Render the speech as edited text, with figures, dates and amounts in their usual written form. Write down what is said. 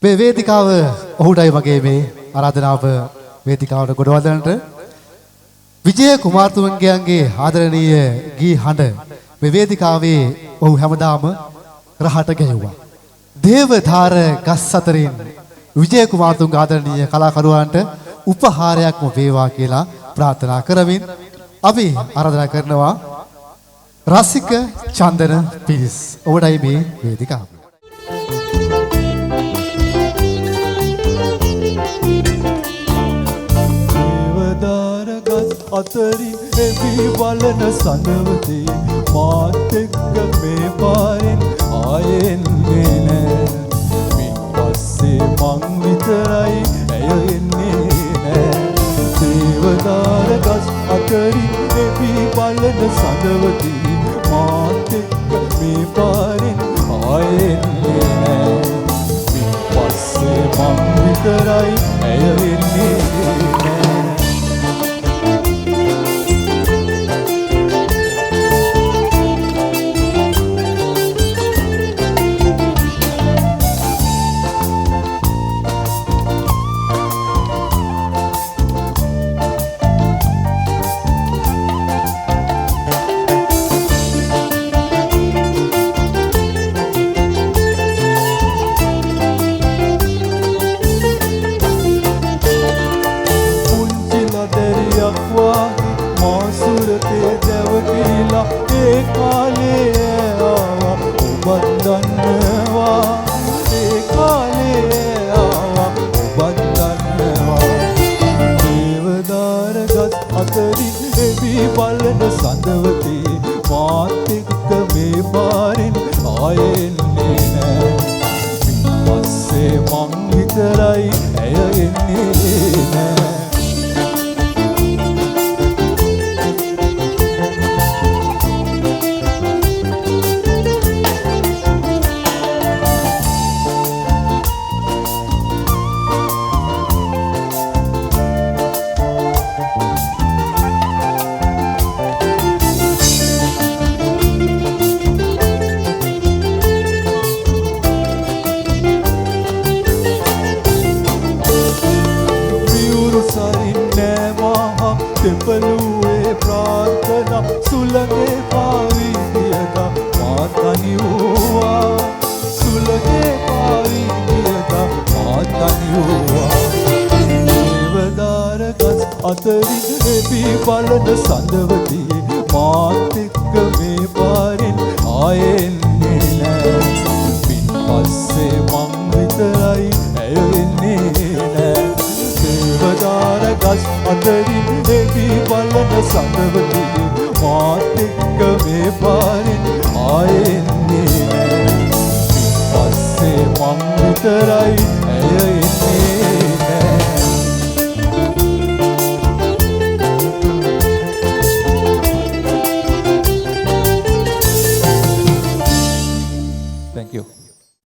මේ වේදිකාව ඔහුටයි වගේ මේ ආරාධනාව වේදිකාවට ගොඩවදන්නට විජය කුමාරතුංගයන්ගේ ආදරණීය ගී හඬ මේ වේදිකාවේ ඔහු හැමදාම රහට ගැයුවා. දේවධාර ගස් අතරින් විජය කුමාරතුංග ආදරණීය කලාකරුවන්ට උපහාරයක්ම වේවා කියලා ප්‍රාර්ථනා කරමින් අපි ආරාධනා කරනවා රසික චන්දන පිරිස්. ඔබටයි මේ වේදිකාව. දේවදාර ගස් අතරින් එවි බලන සඳවතේ මාත් එක්ක මේ පාරෙන් ආයෙන්නේ නෑ. මින් පස්සේ මං විතරයි ඇය එන්නේ නෑ. දේවදාර ගස් අතරින් එවි බලන සඳවතේ මාත් එක්ක මේ පාරෙන් ආයෙන්නේ නෑ. මින් පස්සේ මං විතරයි ඇය එන්නේ නෑ. විතරයි ඇය එන්නේ